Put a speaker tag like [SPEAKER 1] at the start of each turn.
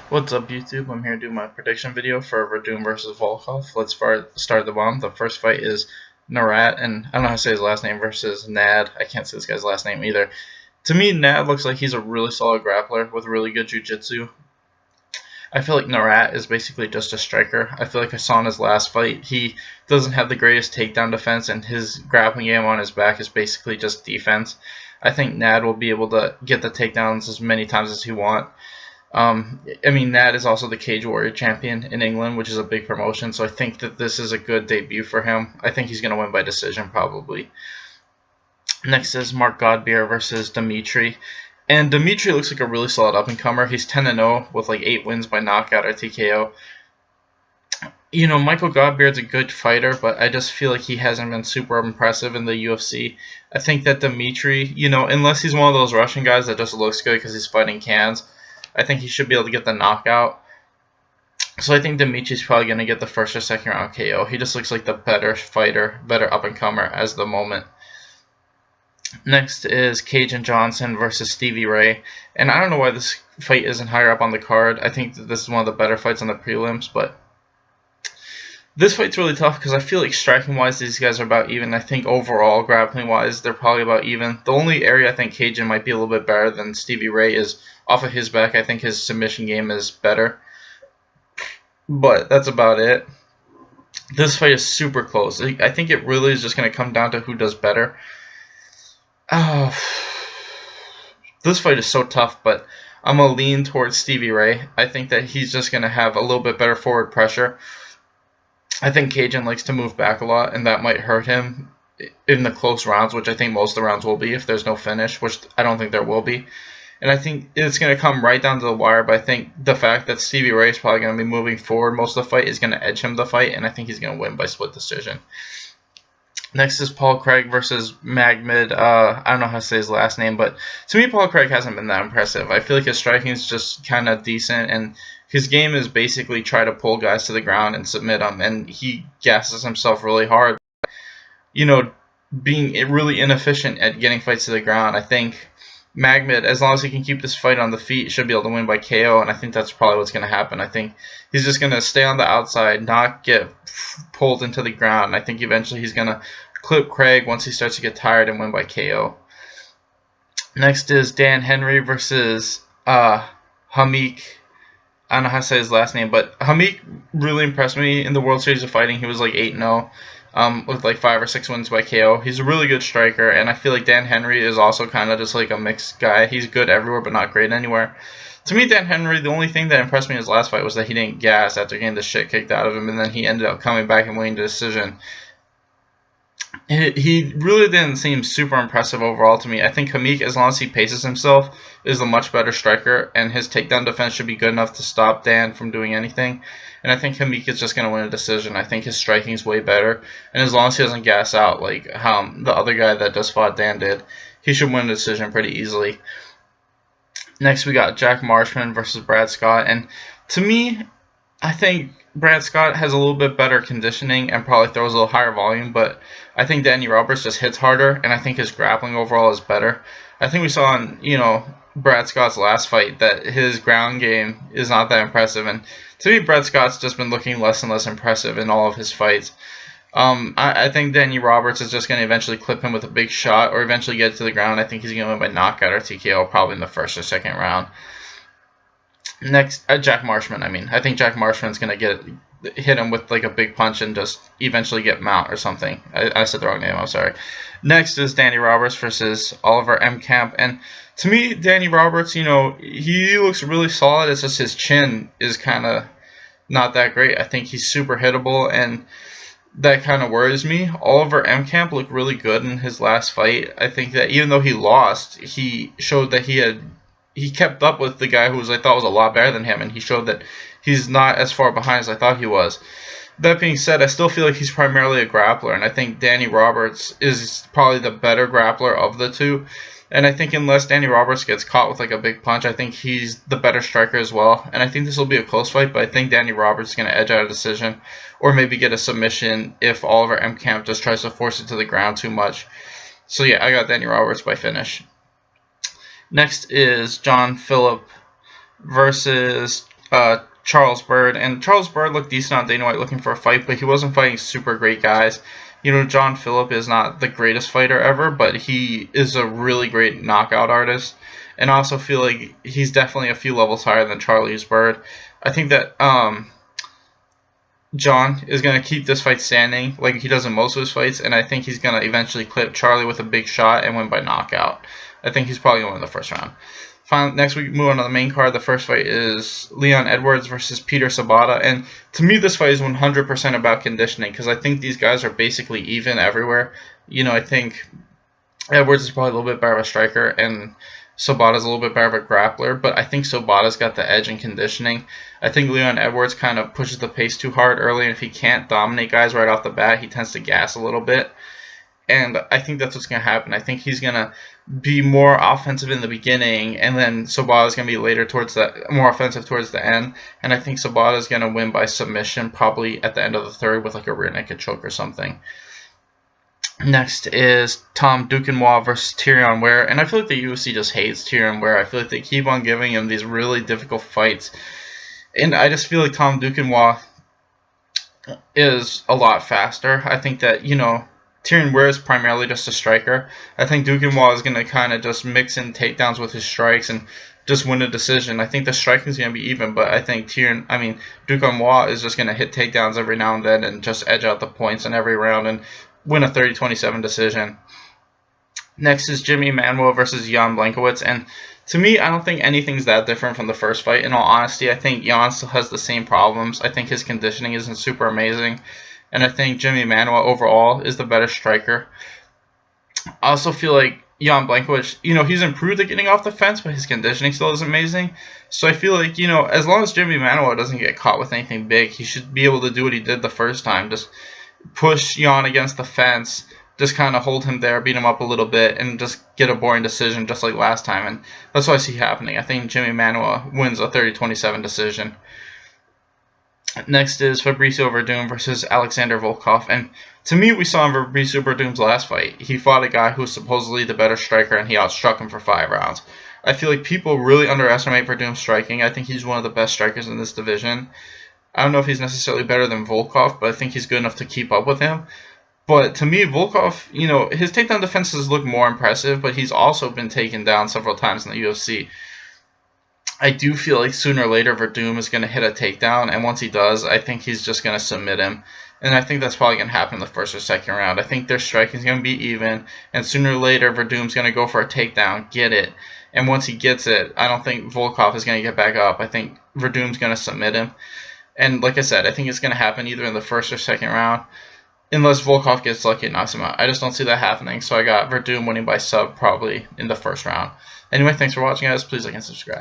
[SPEAKER 1] What's up, YouTube? I'm here to do my prediction video for werdum versus Volkov. Let's start the bomb. The first fight is Narat, and I don't know how to say his last name, versus Nad. I can't say this guy's last name either. To me, Nad looks like he's a really solid grappler with really good jiu-jitsu. I feel like Narat is basically just a striker. I feel like I saw in his last fight, he doesn't have the greatest takedown defense, and his grappling game on his back is basically just defense. I think Nad will be able to get the takedowns as many times as he wants. Nad is also the Cage Warrior champion in England, which is a big promotion, so I think that this is a good debut for him. I think he's going to win by decision, probably. Next is Mark Godbeer versus Dimitri. And Dimitri looks like a really solid up-and-comer. He's 10-0 with like 8 wins by knockout or TKO. You know, Michael Godbeer's a good fighter, but I just feel like he hasn't been super impressive in the UFC. I think that Dimitri, you know, unless he's one of those Russian guys that just looks good because he's fighting cans, I think he should be able to get the knockout. So I think Dimitri's probably going to get the first or second round KO. He just looks like the better fighter, better up-and-comer as the moment. Next is Cajun Johnson versus Stevie Ray. And I don't know why this fight isn't higher up on the card. I think that this is one of the better fights on the prelims, but this fight's really tough because I feel like striking-wise, these guys are about even. I think overall, grappling-wise, they're probably about even. The only area I think Cajun might be a little bit better than Stevie Ray is off of his back. I think his submission game is better. But that's about it. This fight is super close. I think it really is just going to come down to who does better. This fight is so tough, but I'm going to lean towards Stevie Ray. I think that he's just going to have a little bit better forward pressure. I think Cajun likes to move back a lot, and that might hurt him in the close rounds, which I think most of the rounds will be if there's no finish, which I don't think there will be. And I think it's going to come right down to the wire, but I think the fact that Stevie Ray is probably going to be moving forward most of the fight is going to edge him the fight, and I think he's going to win by split decision. Next is Paul Craig versus Magmed. I don't know how to say his last name, but to me, Paul Craig hasn't been that impressive. I feel like his striking is just kind of decent, and his game is basically try to pull guys to the ground and submit them, and he gasses himself really hard. You know, being really inefficient at getting fights to the ground. I think Magmed, as long as he can keep this fight on the feet, should be able to win by KO, and I think that's probably what's going to happen. I think he's just going to stay on the outside, not get pulled into the ground. I think eventually he's going to clip Craig once he starts to get tired and win by KO. Next is Dan Henry versus Hamik. I don't know how to say his last name, but Hamik really impressed me in the World Series of Fighting. He was like 8-0. With like 5 or 6 wins by KO. He's a really good striker, and I feel like Dan Henry is also kind of just like a mixed guy. He's good everywhere, but not great anywhere. To me, Dan Henry, the only thing that impressed me in his last fight was that he didn't gas after getting the shit kicked out of him, and then he ended up coming back and winning the decision. He really didn't seem super impressive overall to me. I think Hamik, as long as he paces himself, is a much better striker, and his takedown defense should be good enough to stop Dan from doing anything. And I think Hamik is just going to win a decision. I think his striking is way better, and as long as he doesn't gas out like how the other guy that just fought Dan did, he should win a decision pretty easily. Next, we got Jack Marshman versus Brad Scott, and to me, I think Brad Scott has a little bit better conditioning and probably throws a little higher volume, but I think Danny Roberts just hits harder, and I think his grappling overall is better. I think we saw in, Brad Scott's last fight that his ground game is not that impressive, and to me, Brad Scott's just been looking less and less impressive in all of his fights. I think Danny Roberts is just going to eventually clip him with a big shot or eventually get to the ground. I think he's going to win by knockout or TKO probably in the first or second round. Next, Jack Marshman. I think Jack Marshman's going to hit him with like a big punch and just eventually get mount or something. I said the wrong name. I'm sorry. Next is Danny Roberts versus Oliver M. Camp. And to me, Danny Roberts, he looks really solid. It's just his chin is kind of not that great. I think he's super hittable, and that kind of worries me. Oliver M. Camp looked really good in his last fight. I think that even though he lost, he showed that he kept up with the guy who I thought was a lot better than him, and he showed that he's not as far behind as I thought he was. That being said, I still feel like he's primarily a grappler, and I think Danny Roberts is probably the better grappler of the two. And I think unless Danny Roberts gets caught with like a big punch, I think he's the better striker as well. And I think this will be a close fight, but I think Danny Roberts is going to edge out a decision or maybe get a submission if Oliver M. Camp just tries to force it to the ground too much. So yeah, I got Danny Roberts by finish. Next is John Phillip versus Charles Byrd, and Charles Byrd looked decent on Dana White looking for a fight, but he wasn't fighting super great guys. You know, John Phillip is not the greatest fighter ever, but he is a really great knockout artist. And I also feel like he's definitely a few levels higher than Charles Byrd. I think that John is going to keep this fight standing like he does in most of his fights, and I think he's going to eventually clip Charlie with a big shot and win by knockout. I think he's probably going to win the first round. Next we move on to the main card. The first fight is Leon Edwards versus Peter Sabata, and to me this fight is 100% about conditioning because I think these guys are basically even everywhere. You know, I think Edwards is probably a little bit better of a striker, and Sabata's a little bit better of a grappler, but I think Sabata's got the edge in conditioning. I think Leon Edwards kind of pushes the pace too hard early, and if he can't dominate guys right off the bat, he tends to gas a little bit. And I think that's what's going to happen. I think he's going to be more offensive in the beginning, and then Sabata is going to be later more offensive towards the end. And I think Sabata is going to win by submission, probably at the end of the third with like a rear naked choke or something. Next is Tom Duquesnoy versus Tyron Ware, and I feel like the UFC just hates Tyron Ware. I feel like they keep on giving him these really difficult fights, and I just feel like Tom Duquesnoy is a lot faster. I think that, you know, Tyron Ware is primarily just a striker. I think Duquesnoy is going to kind of just mix in takedowns with his strikes and just win a decision. I think the striking is going to be even, but I think Duquesnoy is just going to hit takedowns every now and then and just edge out the points in every round and win a 30-27 decision. Next is Jimmy Manuwa versus Jan Blachowicz, and to me, I don't think anything's that different from the first fight. In all honesty, I think Jan still has the same problems. I think his conditioning isn't super amazing, and I think Jimmy Manuwa overall is the better striker. I also feel like Jan Blachowicz, you know, he's improved at getting off the fence, but his conditioning still is amazing. So I feel like, you know, as long as Jimmy Manuwa doesn't get caught with anything big, he should be able to do what he did the first time, just push Jan against the fence, just kind of hold him there, beat him up a little bit, and just get a boring decision just like last time. And that's what I see happening. I think Jimmy Manuwa wins a 30-27 decision. Next is Fabricio Werdum versus Alexander Volkov. And to me, we saw in Fabricio Werdum's last fight, he fought a guy who was supposedly the better striker, and he outstruck him for 5 rounds. I feel like people really underestimate Werdum's striking. I think he's one of the best strikers in this division. I don't know if he's necessarily better than Volkov, but I think he's good enough to keep up with him. But to me, Volkov, you know, his takedown defenses look more impressive, but he's also been taken down several times in the UFC. I do feel like sooner or later Werdum is going to hit a takedown, and once he does, I think he's just going to submit him. And I think that's probably going to happen in the first or second round. I think their striking is going to be even, and sooner or later Werdum's going to go for a takedown, get it. And once he gets it, I don't think Volkov is going to get back up. I think Werdum's going to submit him. And like I said, I think it's going to happen either in the first or second round, unless Volkov gets lucky and knocks him out. I just don't see that happening, so I got Werdum winning by sub probably in the first round. Anyway, thanks for watching, guys. Please like and subscribe.